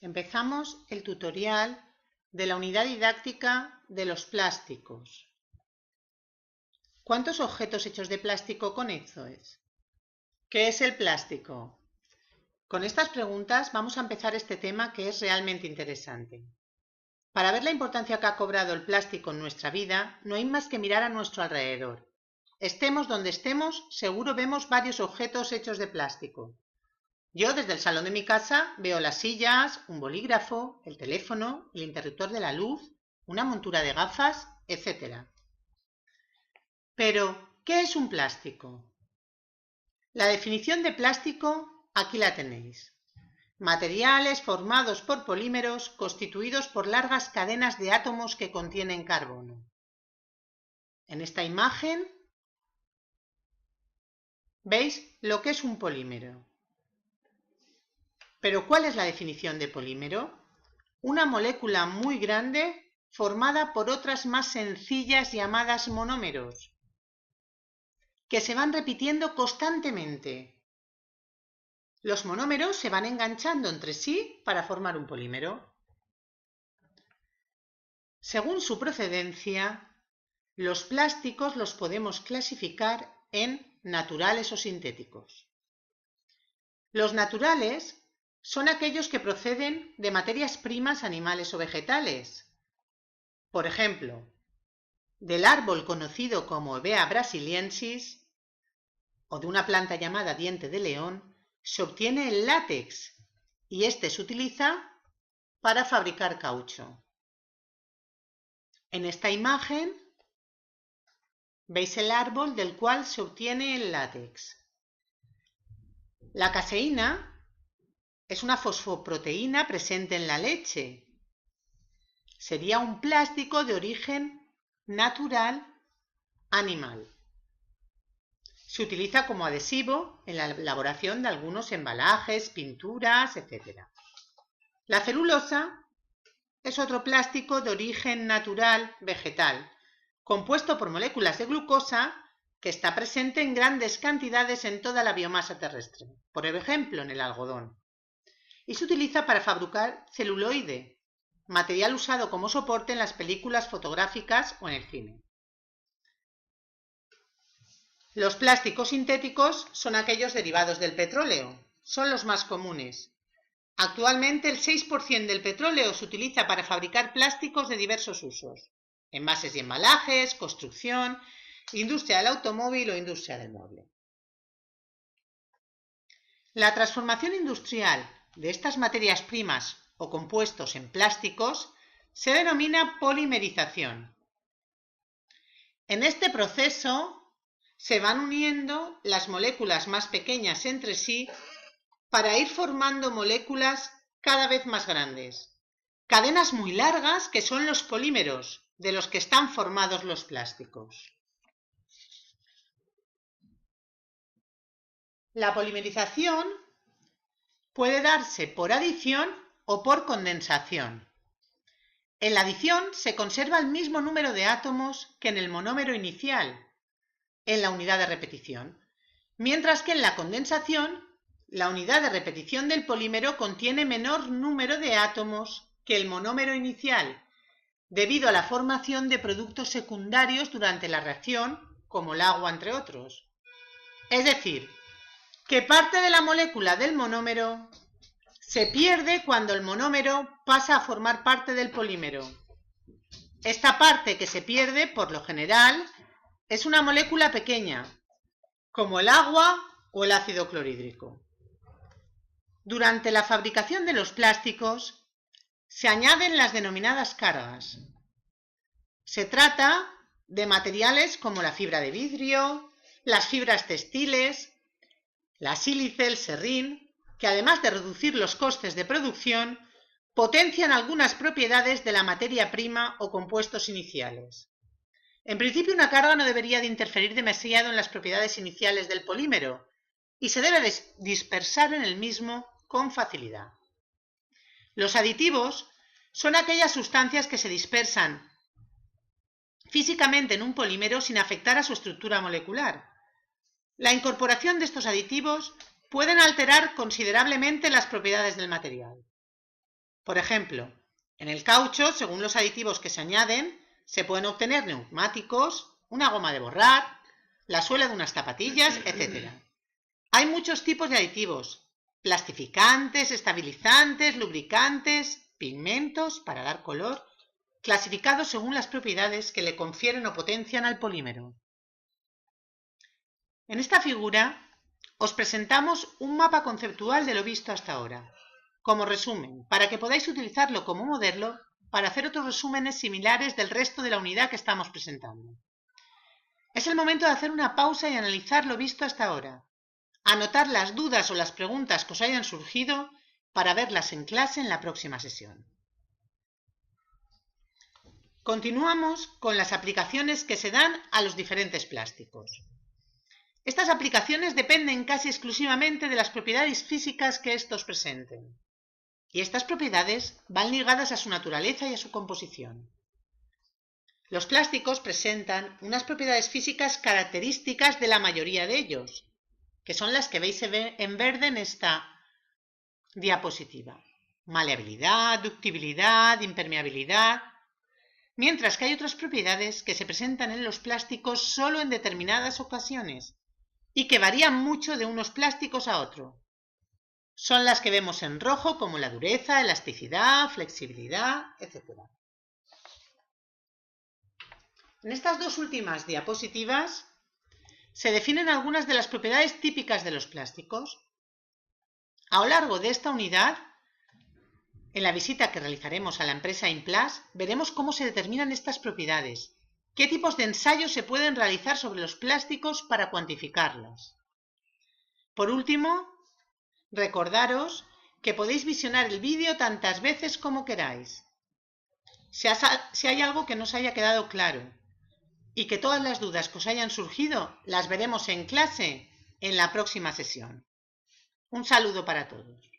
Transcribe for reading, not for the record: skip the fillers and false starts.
Empezamos el tutorial de la unidad didáctica de los plásticos. ¿Cuántos objetos hechos de plástico conoces? ¿Qué es el plástico? Con estas preguntas vamos a empezar este tema que es realmente interesante. Para ver la importancia que ha cobrado el plástico en nuestra vida, no hay más que mirar a nuestro alrededor. Estemos donde estemos, seguro vemos varios objetos hechos de plástico. Yo desde el salón de mi casa veo las sillas, un bolígrafo, el teléfono, el interruptor de la luz, una montura de gafas, etc. Pero, ¿qué es un plástico? La definición de plástico aquí la tenéis. Materiales formados por polímeros constituidos por largas cadenas de átomos que contienen carbono. En esta imagen veis lo que es un polímero. ¿Pero cuál es la definición de polímero? Una molécula muy grande formada por otras más sencillas llamadas monómeros, que se van repitiendo constantemente. Los monómeros se van enganchando entre sí para formar un polímero. Según su procedencia, los plásticos los podemos clasificar en naturales o sintéticos. Los naturales son aquellos que proceden de materias primas animales o vegetales. Por ejemplo, del árbol conocido como Hevea brasiliensis o de una planta llamada diente de león se obtiene el látex y este se utiliza para fabricar caucho. En esta imagen veis el árbol del cual se obtiene el látex. La caseína es una fosfoproteína presente en la leche. Sería un plástico de origen natural animal. Se utiliza como adhesivo en la elaboración de algunos embalajes, pinturas, etc. La celulosa es otro plástico de origen natural vegetal, compuesto por moléculas de glucosa que está presente en grandes cantidades en toda la biomasa terrestre, por ejemplo en el algodón. Y se utiliza para fabricar celuloide, material usado como soporte en las películas fotográficas o en el cine. Los plásticos sintéticos son aquellos derivados del petróleo, son los más comunes. Actualmente el 6% del petróleo se utiliza para fabricar plásticos de diversos usos, envases y embalajes, construcción, industria del automóvil o industria del mueble. La transformación industrial de estas materias primas o compuestos en plásticos se denomina polimerización. En este proceso se van uniendo las moléculas más pequeñas entre sí para ir formando moléculas cada vez más grandes. Cadenas muy largas que son los polímeros de los que están formados los plásticos. La polimerización puede darse por adición o por condensación. En la adición se conserva el mismo número de átomos que en el monómero inicial, en la unidad de repetición, mientras que en la condensación, la unidad de repetición del polímero contiene menor número de átomos que el monómero inicial, debido a la formación de productos secundarios durante la reacción, como el agua, entre otros. Es decir, que parte de la molécula del monómero se pierde cuando el monómero pasa a formar parte del polímero. Esta parte que se pierde, por lo general, es una molécula pequeña, como el agua o el ácido clorhídrico. Durante la fabricación de los plásticos se añaden las denominadas cargas. Se trata de materiales como la fibra de vidrio, las fibras textiles, la sílice, el serrín, que además de reducir los costes de producción, potencian algunas propiedades de la materia prima o compuestos iniciales. En principio, una carga no debería de interferir demasiado en las propiedades iniciales del polímero y se debe dispersar en el mismo con facilidad. Los aditivos son aquellas sustancias que se dispersan físicamente en un polímero sin afectar a su estructura molecular. La incorporación de estos aditivos pueden alterar considerablemente las propiedades del material. Por ejemplo, en el caucho, según los aditivos que se añaden, se pueden obtener neumáticos, una goma de borrar, la suela de unas zapatillas, etc. Hay muchos tipos de aditivos: plastificantes, estabilizantes, lubricantes, pigmentos para dar color, clasificados según las propiedades que le confieren o potencian al polímero. En esta figura os presentamos un mapa conceptual de lo visto hasta ahora, como resumen, para que podáis utilizarlo como modelo para hacer otros resúmenes similares del resto de la unidad que estamos presentando. Es el momento de hacer una pausa y analizar lo visto hasta ahora, anotar las dudas o las preguntas que os hayan surgido para verlas en clase en la próxima sesión. Continuamos con las aplicaciones que se dan a los diferentes plásticos. Estas aplicaciones dependen casi exclusivamente de las propiedades físicas que estos presenten, y estas propiedades van ligadas a su naturaleza y a su composición. Los plásticos presentan unas propiedades físicas características de la mayoría de ellos, que son las que veis en verde en esta diapositiva: maleabilidad, ductibilidad, impermeabilidad, mientras que hay otras propiedades que se presentan en los plásticos solo en determinadas ocasiones y que varían mucho de unos plásticos a otro. Son las que vemos en rojo, como la dureza, elasticidad, flexibilidad, etc. En estas dos últimas diapositivas se definen algunas de las propiedades típicas de los plásticos. A lo largo de esta unidad, en la visita que realizaremos a la empresa Implas, veremos cómo se determinan estas propiedades, qué tipos de ensayos se pueden realizar sobre los plásticos para cuantificarlas. Por último, recordaros que podéis visionar el vídeo tantas veces como queráis. Si hay algo que no os haya quedado claro y que todas las dudas que os hayan surgido las veremos en clase en la próxima sesión. Un saludo para todos.